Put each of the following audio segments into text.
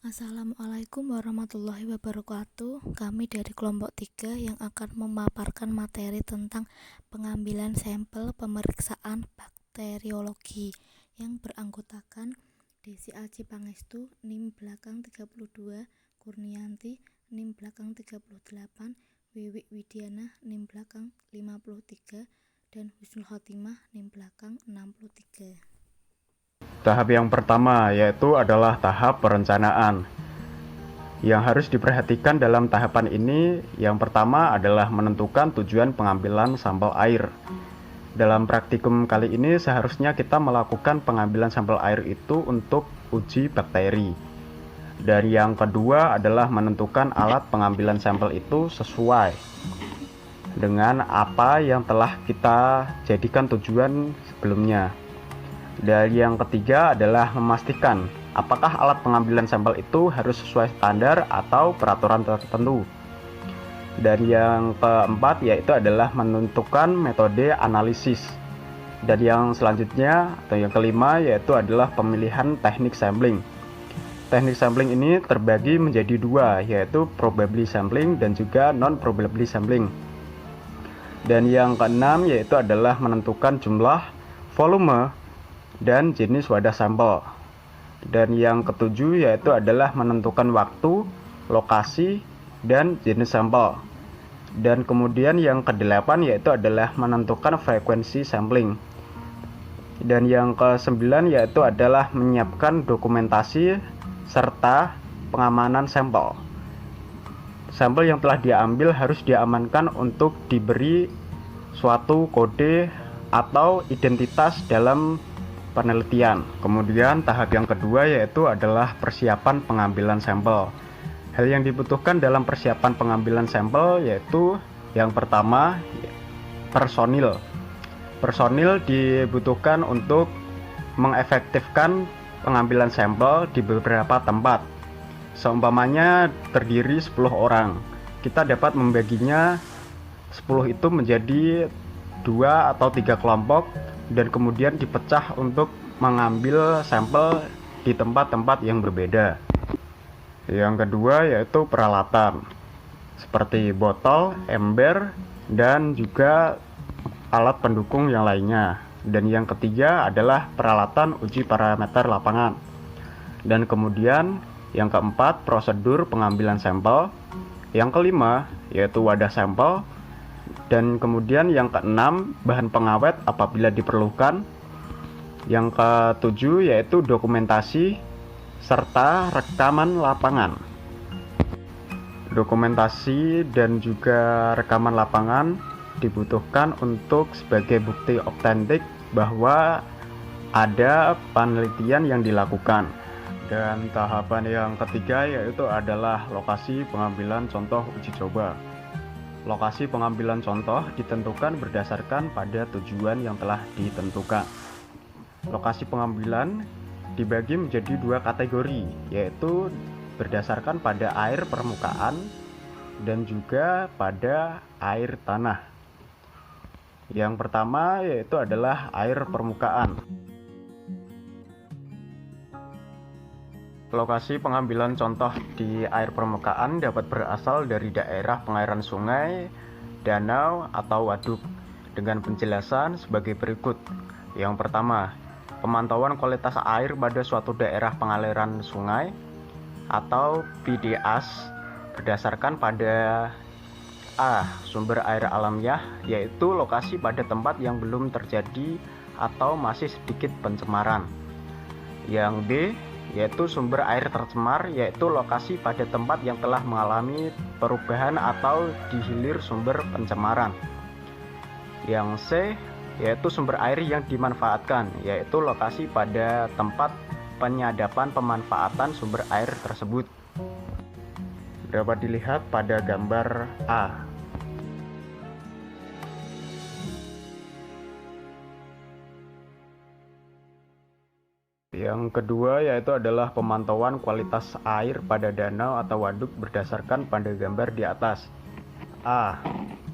Assalamualaikum warahmatullahi wabarakatuh. Kami dari kelompok 3 yang akan memaparkan materi tentang pengambilan sampel pemeriksaan bakteriologi yang beranggotakan Desi Aji Pangestu, NIM belakang 32, Kurnianti, NIM belakang 38, Wiwik Widiana, NIM belakang 53, dan Husnul Khotimah, NIM belakang 63. Tahap yang pertama yaitu adalah tahap perencanaan. Yang harus diperhatikan dalam tahapan ini, yang pertama adalah menentukan tujuan pengambilan sampel air. Dalam praktikum kali ini seharusnya kita melakukan pengambilan sampel air itu untuk uji bakteri. Dan yang kedua adalah menentukan alat pengambilan sampel itu sesuai dengan apa yang telah kita jadikan tujuan sebelumnya. Dan yang ketiga adalah memastikan apakah alat pengambilan sampel itu harus sesuai standar atau peraturan tertentu. Dan yang keempat yaitu adalah menentukan metode analisis. Dan yang selanjutnya atau yang kelima yaitu adalah pemilihan teknik sampling. Teknik sampling ini terbagi menjadi dua, yaitu probability sampling dan juga non-probability sampling. Dan yang keenam yaitu adalah menentukan jumlah, volume, dan jenis wadah sampel. Dan yang ketujuh yaitu adalah menentukan waktu, lokasi, dan jenis sampel. Dan kemudian yang kedelapan yaitu adalah menentukan frekuensi sampling. Dan yang kesembilan yaitu adalah menyiapkan dokumentasi serta pengamanan sampel. Sampel yang telah diambil harus diamankan untuk diberi suatu kode atau identitas dalam penelitian. Kemudian tahap yang kedua yaitu adalah persiapan pengambilan sampel. Hal yang dibutuhkan dalam persiapan pengambilan sampel yaitu yang pertama personil. Personil dibutuhkan untuk mengefektifkan pengambilan sampel di beberapa tempat. Seumpamanya terdiri 10 orang. Kita dapat membaginya 10 itu menjadi 2 atau 3 kelompok dan kemudian dipecah untuk mengambil sampel di tempat-tempat yang berbeda. Yang kedua yaitu peralatan seperti botol, ember, dan juga alat pendukung yang lainnya. Dan yang ketiga adalah peralatan uji parameter lapangan. Dan kemudian yang keempat prosedur pengambilan sampel. Yang kelima yaitu wadah sampel. Dan kemudian yang keenam bahan pengawet apabila diperlukan. Yang ketujuh yaitu dokumentasi serta rekaman lapangan. Dokumentasi dan juga rekaman lapangan dibutuhkan untuk sebagai bukti otentik bahwa ada penelitian yang dilakukan. Dan tahapan yang ketiga yaitu adalah lokasi pengambilan contoh uji coba. Lokasi pengambilan contoh ditentukan berdasarkan pada tujuan yang telah ditentukan. Lokasi pengambilan dibagi menjadi dua kategori, yaitu berdasarkan pada air permukaan dan juga pada air tanah. Yang pertama yaitu adalah air permukaan. Lokasi pengambilan contoh di air permukaan dapat berasal dari daerah pengairan sungai, danau, atau waduk dengan penjelasan sebagai berikut. Yang pertama, pemantauan kualitas air pada suatu daerah pengaliran sungai atau PDAS berdasarkan pada A. Sumber air alamiah, yaitu lokasi pada tempat yang belum terjadi atau masih sedikit pencemaran. Yang B, yaitu sumber air tercemar, yaitu lokasi pada tempat yang telah mengalami perubahan atau dihilir sumber pencemaran. Yang C, yaitu sumber air yang dimanfaatkan, yaitu lokasi pada tempat penyadapan pemanfaatan sumber air tersebut. Dapat dilihat pada gambar A. Yang kedua yaitu adalah pemantauan kualitas air pada danau atau waduk berdasarkan pada gambar di atas. A.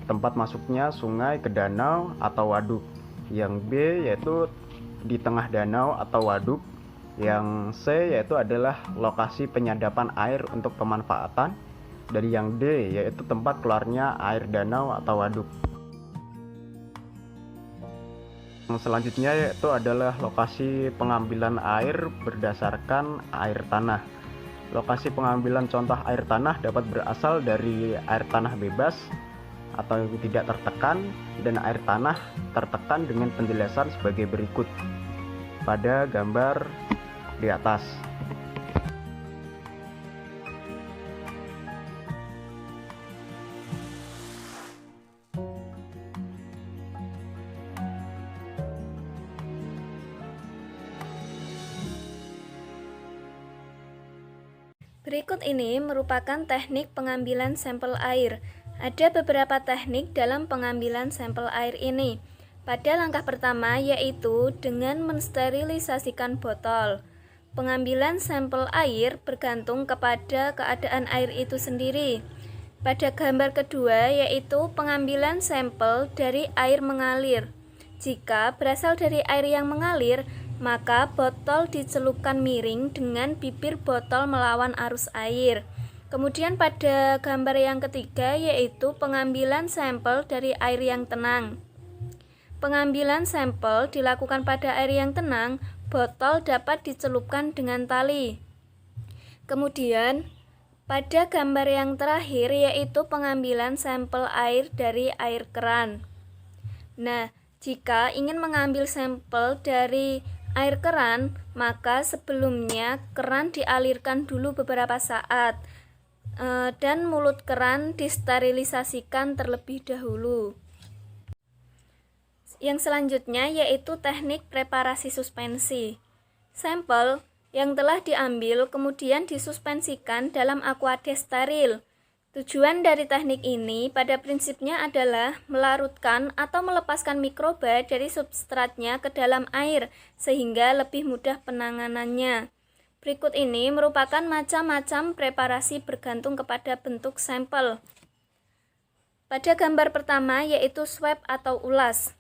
Tempat masuknya sungai ke danau atau waduk. Yang B yaitu di tengah danau atau waduk. Yang C yaitu adalah lokasi penyadapan air untuk pemanfaatan. Dan yang D yaitu tempat keluarnya air danau atau waduk. Yang selanjutnya yaitu adalah lokasi pengambilan air berdasarkan air tanah. Lokasi pengambilan contoh air tanah dapat berasal dari air tanah bebas atau tidak tertekan dan air tanah tertekan dengan penjelasan sebagai berikut pada gambar di atas. Berikut ini merupakan teknik pengambilan sampel air. Ada beberapa teknik dalam pengambilan sampel air ini. Pada langkah pertama yaitu dengan mensterilisasikan botol. Pengambilan sampel air bergantung kepada keadaan air itu sendiri. Pada gambar kedua yaitu pengambilan sampel dari air mengalir. Jika berasal dari air yang mengalir, maka botol dicelupkan miring dengan bibir botol melawan arus air. Kemudian pada gambar yang ketiga yaitu pengambilan sampel dari air yang tenang. Pengambilan sampel dilakukan pada air yang tenang, botol dapat dicelupkan dengan tali. Kemudian pada gambar yang terakhir yaitu pengambilan sampel air dari air keran. Nah, jika ingin mengambil sampel dari air keran, maka sebelumnya keran dialirkan dulu beberapa saat dan mulut keran disterilisasikan terlebih dahulu. Yang selanjutnya yaitu teknik preparasi suspensi. Sampel yang telah diambil kemudian disuspensikan dalam aqueous steril. Tujuan dari teknik ini pada prinsipnya adalah melarutkan atau melepaskan mikroba dari substratnya ke dalam air sehingga lebih mudah penanganannya. Berikut ini merupakan macam-macam preparasi bergantung kepada bentuk sampel. Pada gambar pertama yaitu swab atau ulas.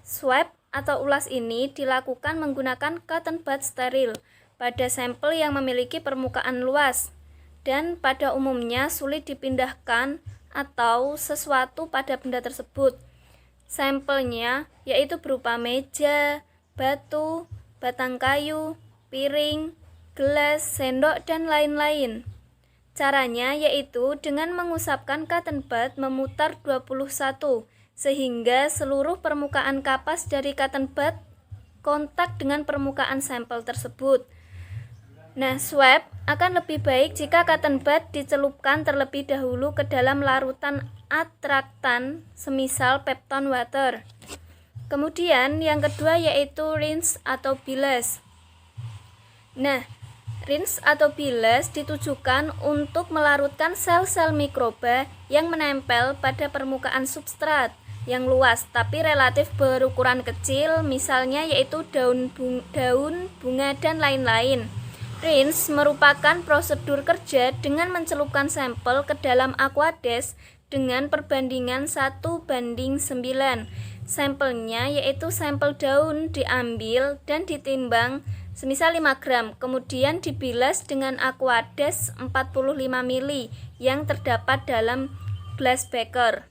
Swab atau ulas ini dilakukan menggunakan cotton bud steril pada sampel yang memiliki permukaan luas dan pada umumnya sulit dipindahkan atau sesuatu pada benda tersebut. Sampelnya yaitu berupa meja, batu, batang kayu, piring, gelas, sendok, dan lain-lain. Caranya yaitu dengan mengusapkan cotton bud memutar 21 sehingga seluruh permukaan kapas dari cotton bud kontak dengan permukaan sampel tersebut. Nah, swab akan lebih baik jika cotton bud dicelupkan terlebih dahulu ke dalam larutan atraktan semisal peptone water. Kemudian yang kedua yaitu rinse atau bilas. Nah, rinse atau bilas ditujukan untuk melarutkan sel-sel mikroba yang menempel pada permukaan substrat yang luas tapi relatif berukuran kecil, misalnya yaitu daun bunga dan lain-lain. Rinse merupakan prosedur kerja dengan mencelupkan sampel ke dalam aqueous dengan perbandingan 1:9. Sampelnya yaitu sampel daun diambil dan ditimbang semisal 5 gram, kemudian dibilas dengan aqueous 45 ml yang terdapat dalam glass beaker.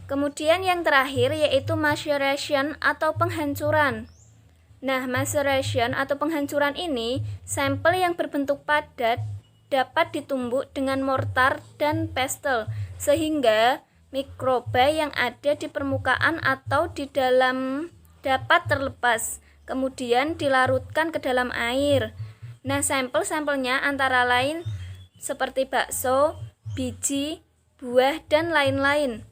Kemudian yang terakhir yaitu maceration atau penghancuran. Nah, maceration atau penghancuran ini, sampel yang berbentuk padat dapat ditumbuk dengan mortar dan pestle sehingga mikroba yang ada di permukaan atau di dalam dapat terlepas, kemudian dilarutkan ke dalam air. Nah, sampel-sampelnya antara lain seperti bakso, biji, buah, dan lain-lain.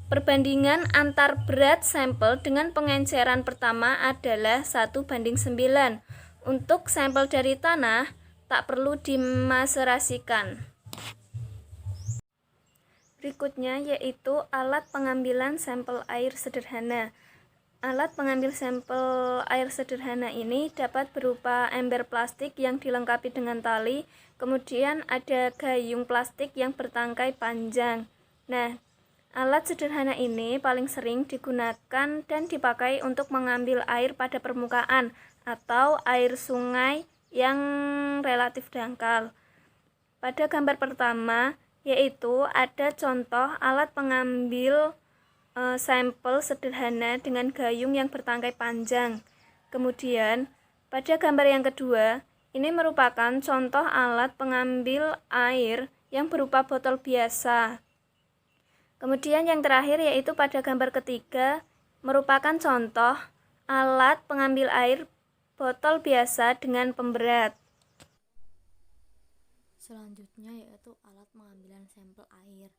Perbandingan antar berat sampel dengan pengenceran pertama adalah 1:9. Untuk sampel dari tanah tak perlu dimaserasikan. Berikutnya yaitu alat pengambilan sampel air sederhana. Alat pengambil sampel air sederhana ini dapat berupa ember plastik yang dilengkapi dengan tali, kemudian ada gayung plastik yang bertangkai panjang. Nah, alat sederhana ini paling sering digunakan dan dipakai untuk mengambil air pada permukaan atau air sungai yang relatif dangkal. Pada gambar pertama, yaitu ada contoh alat pengambil sampel sederhana dengan gayung yang bertangkai panjang. Kemudian, pada gambar yang kedua, ini merupakan contoh alat pengambil air yang berupa botol biasa. Kemudian yang terakhir yaitu pada gambar ketiga, merupakan contoh alat pengambil air botol biasa dengan pemberat. Selanjutnya yaitu alat pengambilan sampel air.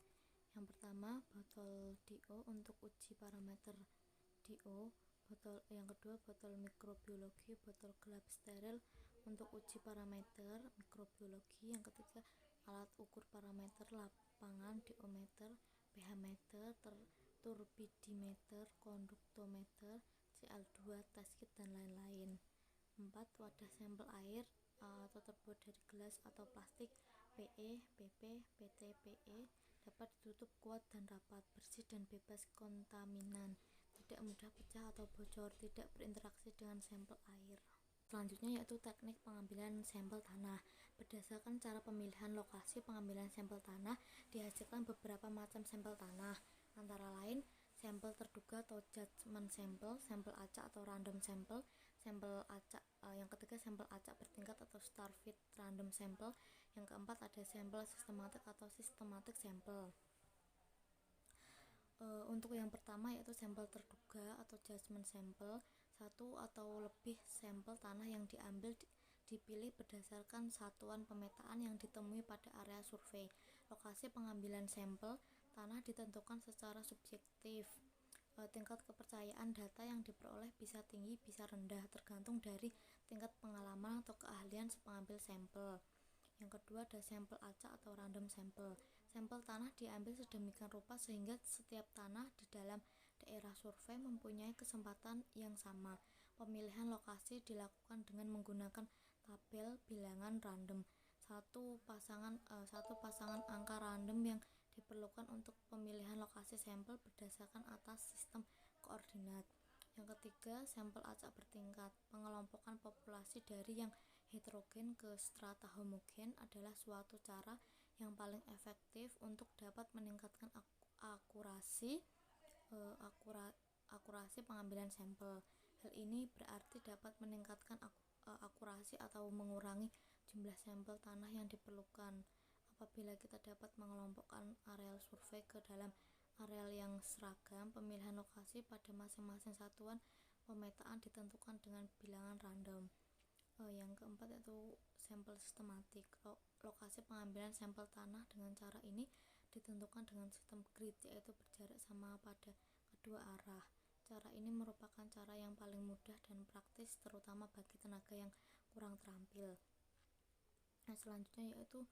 Yang pertama, botol DO untuk uji parameter DO. Yang kedua, botol mikrobiologi, botol gelap steril untuk uji parameter mikrobiologi. Yang ketiga, alat ukur parameter lapangan, diometer, pH meter, turbidimeter, konduktometer, CL2, test kit, dan lain-lain. 4. Wadah sampel air atau terbuat dari gelas atau plastik PE, PP, PT, PE dapat ditutup kuat dan rapat, bersih dan bebas kontaminan, tidak mudah pecah atau bocor, tidak berinteraksi dengan sampel air. Selanjutnya yaitu teknik pengambilan sampel tanah. Berdasarkan cara pemilihan lokasi pengambilan sampel tanah, dihasilkan beberapa macam sampel tanah, antara lain sampel terduga atau judgment sampel, sampel acak atau random sampel, sampel acak. Yang ketiga, sampel acak bertingkat atau star fit random sampel. Yang keempat, ada sampel sistematik atau systematic sampel. Untuk yang pertama yaitu sampel terduga atau judgment sampel. Satu atau lebih sampel tanah yang diambil dipilih berdasarkan satuan pemetaan yang ditemui pada area survei. Lokasi pengambilan sampel tanah ditentukan secara subjektif. Tingkat kepercayaan data yang diperoleh bisa tinggi bisa rendah, tergantung dari tingkat pengalaman atau keahlian si pengambil sampel. Yang kedua, ada sampel acak atau random sampel. Sampel tanah diambil sedemikian rupa sehingga setiap tanah di dalam daerah survei mempunyai kesempatan yang sama. Pemilihan lokasi dilakukan dengan menggunakan tabel bilangan random. Satu pasangan angka random yang diperlukan untuk pemilihan lokasi sampel berdasarkan atas sistem koordinat. Yang ketiga, sampel acak bertingkat. Pengelompokan populasi dari yang heterogen ke strata homogen adalah suatu cara yang paling efektif untuk dapat meningkatkan akurasi pengambilan sampel. Hal ini berarti dapat meningkatkan akurasi atau mengurangi jumlah sampel tanah yang diperlukan. Apabila kita dapat mengelompokkan areal survei ke dalam areal yang seragam, pemilihan lokasi pada masing-masing satuan pemetaan ditentukan dengan bilangan random. Yang keempat yaitu sampel sistematik. Lokasi pengambilan sampel tanah dengan cara ini ditentukan dengan sistem grid, yaitu berjarak sama pada kedua arah. Cara ini merupakan cara yang paling mudah dan praktis, terutama bagi tenaga yang kurang terampil. Selanjutnya yaitu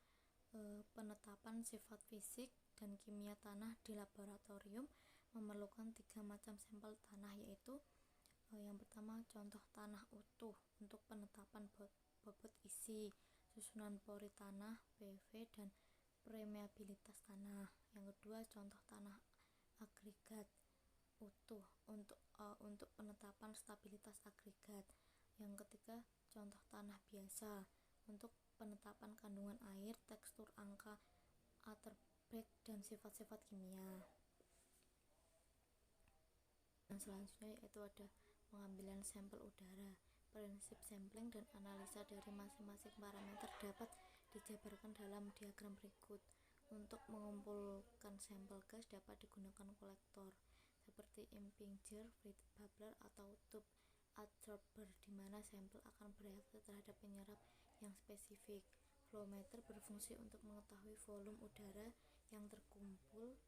penetapan sifat fisik dan kimia tanah di laboratorium memerlukan 3 macam sampel tanah, yaitu yang pertama, contoh tanah utuh untuk penetapan bobot isi, susunan pori tanah, PV, dan permeabilitas tanah. Yang kedua, contoh tanah agregat utuh untuk penetapan stabilitas agregat. Yang ketiga, contoh tanah biasa untuk penetapan kandungan air, tekstur angka Atterberg, dan sifat-sifat kimia. Dan selanjutnya yaitu ada pengambilan sampel udara. Prinsip sampling dan analisa dari masing-masing parameter dapat dijabarkan dalam diagram berikut. Untuk mengumpulkan sampel gas dapat digunakan kolektor seperti impinger, fluid bubbler, atau tube adsorber, di mana sampel akan bereaksi terhadap penyerap yang spesifik. Flowmeter berfungsi untuk mengetahui volume udara yang terkumpul,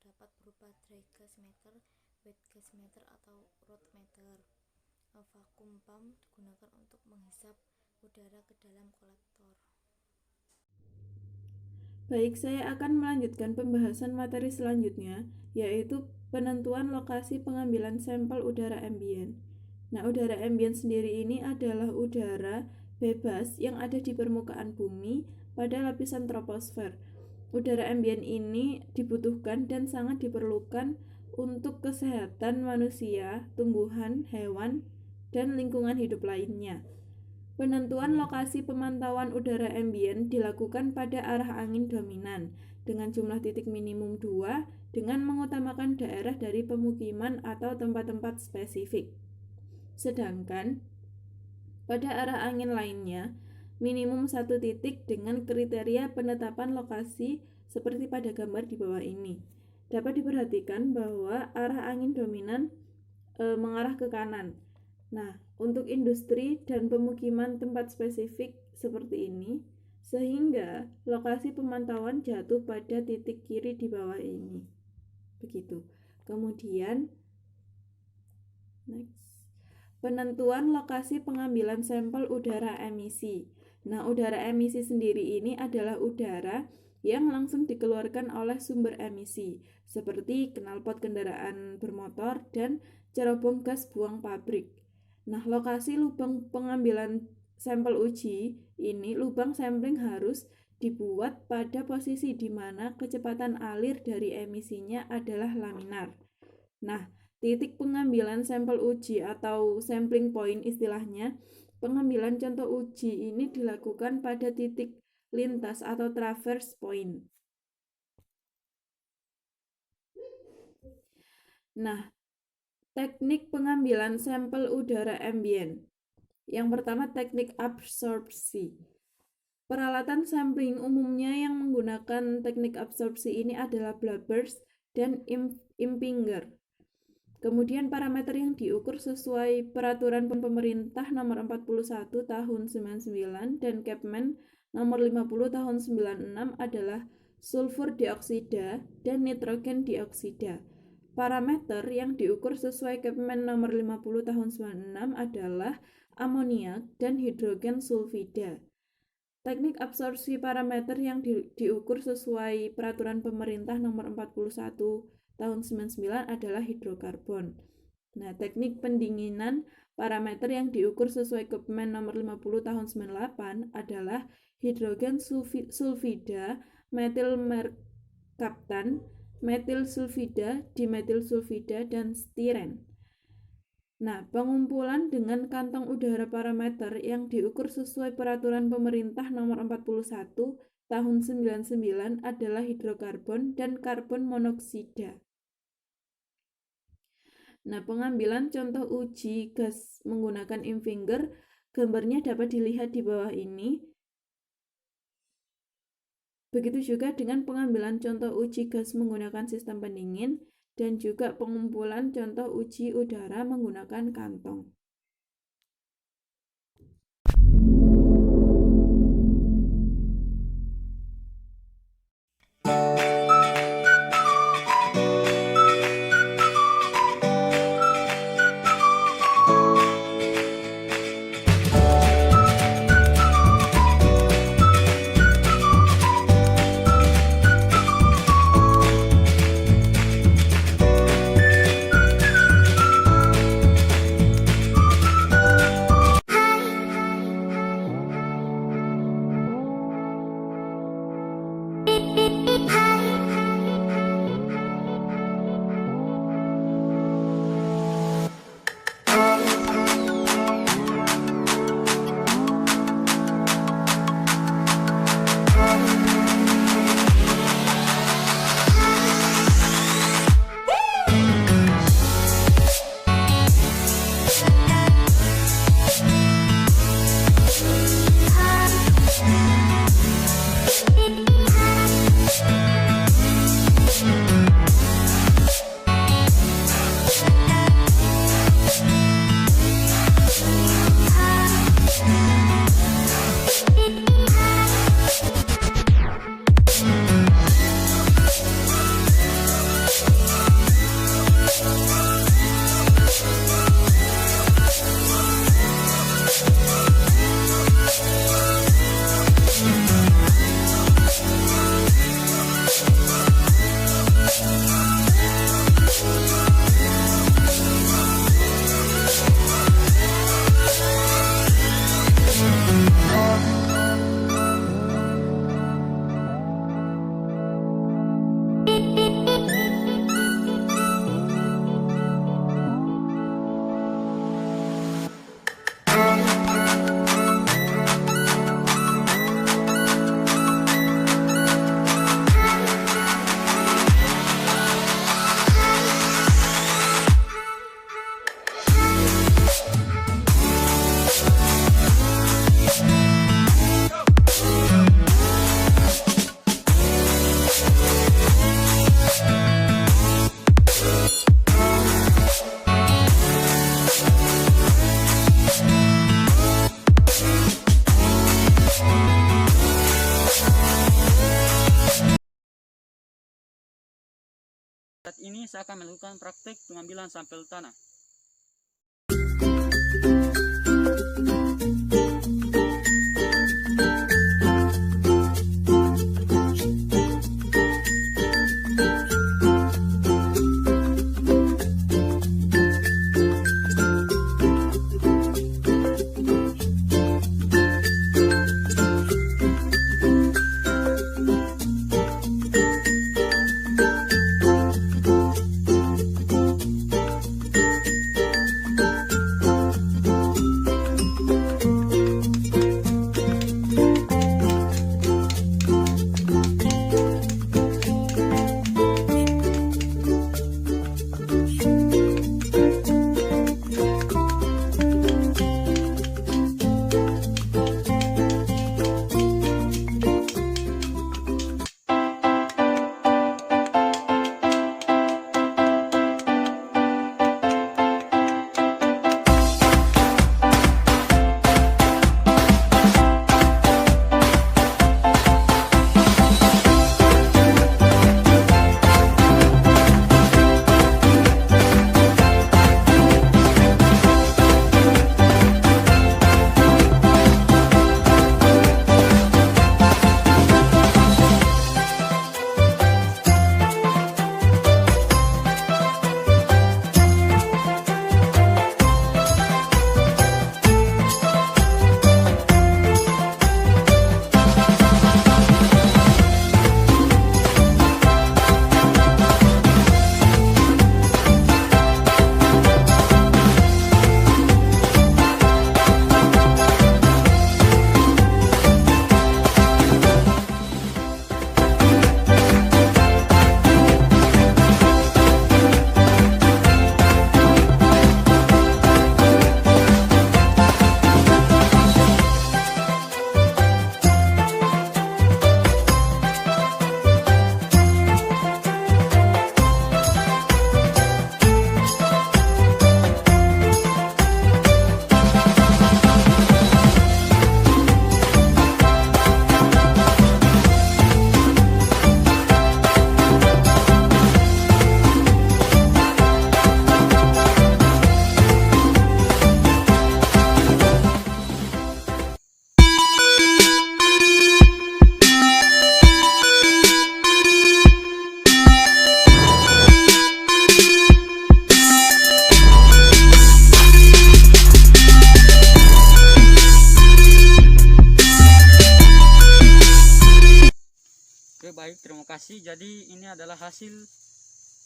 dapat berupa dry gas meter, wet gas meter, atau root meter. Vacuum pump digunakan untuk menghisap udara ke dalam kolektor. Baik, saya akan melanjutkan pembahasan materi selanjutnya, yaitu penentuan lokasi pengambilan sampel udara ambien. Nah, udara ambien sendiri ini adalah udara bebas yang ada di permukaan bumi pada lapisan troposfer. Udara ambien ini dibutuhkan dan sangat diperlukan untuk kesehatan manusia, tumbuhan, hewan, dan lingkungan hidup lainnya. Penentuan lokasi pemantauan udara ambien dilakukan pada arah angin dominan dengan jumlah titik minimum 2 dengan mengutamakan daerah dari pemukiman atau tempat-tempat spesifik. Sedangkan pada arah angin lainnya, minimum 1 titik dengan kriteria penetapan lokasi seperti pada gambar di bawah ini. Dapat diperhatikan bahwa arah angin dominan mengarah ke kanan. Nah, untuk industri dan pemukiman tempat spesifik seperti ini, sehingga lokasi pemantauan jatuh pada titik kiri di bawah ini. Begitu. Kemudian, next. Penentuan lokasi pengambilan sampel udara emisi. Nah, udara emisi sendiri ini adalah udara yang langsung dikeluarkan oleh sumber emisi, seperti knalpot kendaraan bermotor dan cerobong gas buang pabrik. Nah, lokasi lubang pengambilan sampel uji ini, lubang sampling harus dibuat pada posisi di mana kecepatan alir dari emisinya adalah laminar. Nah, titik pengambilan sampel uji atau sampling point istilahnya, pengambilan contoh uji ini dilakukan pada titik lintas atau traverse point. Nah, teknik pengambilan sampel udara ambien. Yang pertama, teknik absorpsi. Peralatan sampling umumnya yang menggunakan teknik absorpsi ini adalah blabbers dan impinger. Kemudian parameter yang diukur sesuai peraturan pemerintah nomor 41 tahun 99 dan Kepmen nomor 50 tahun 96 adalah sulfur dioksida dan nitrogen dioksida. Parameter yang diukur sesuai Kepmen nomor 50 tahun 96 adalah amoniak dan hidrogen sulfida. Teknik absorpsi parameter yang diukur sesuai peraturan pemerintah nomor 41 tahun 99 adalah hidrokarbon. Nah, teknik pendinginan parameter yang diukur sesuai Kepmen nomor 50 tahun 98 adalah hidrogen sulfida, metil merkaptan, metil sulfida, dimetil sulfida, dan stiren. Nah, pengumpulan dengan kantong udara parameter yang diukur sesuai peraturan pemerintah nomor 41 tahun 99 adalah hidrokarbon dan karbon monoksida. Nah, pengambilan contoh uji gas menggunakan imfinger, gambarnya dapat dilihat di bawah ini. Begitu juga dengan pengambilan contoh uji gas menggunakan sistem pendingin dan juga pengumpulan contoh uji udara menggunakan kantong. saat ini saya akan melakukan praktek pengambilan sampel tanah. Oke, baik, terima kasih. Jadi ini adalah hasil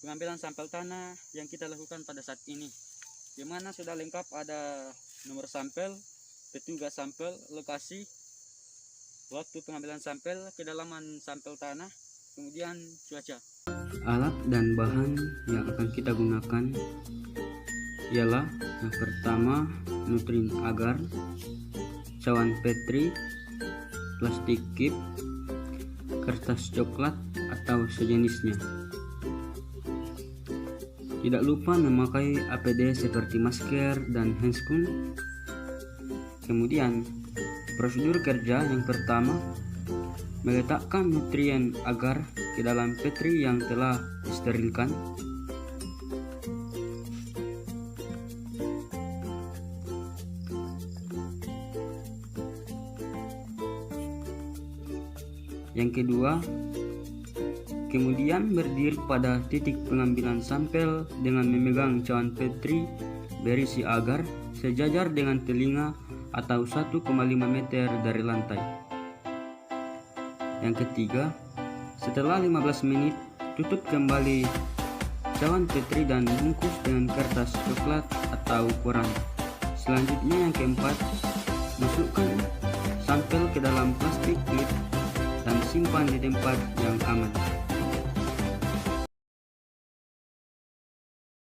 pengambilan sampel tanah yang kita lakukan pada saat ini, di mana sudah lengkap ada nomor sampel, petugas sampel, lokasi, waktu pengambilan sampel, kedalaman sampel tanah, kemudian cuaca. Alat dan bahan yang akan kita gunakan ialah yang pertama nutrien agar, cawan petri, plastik kip, kertas coklat atau sejenisnya. Tidak lupa memakai APD seperti masker dan handscoon. Kemudian prosedur kerja yang pertama, meletakkan nutrien agar ke dalam petri yang telah disterilkan. Yang kedua, kemudian berdiri pada titik pengambilan sampel dengan memegang cawan petri berisi agar sejajar dengan telinga atau 1,5 meter dari lantai. Yang ketiga, setelah 15 menit, tutup kembali cawan petri dan bungkus dengan kertas coklat atau koran. Selanjutnya yang keempat, masukkan sampel ke dalam plastik klip dan simpan di tempat yang aman.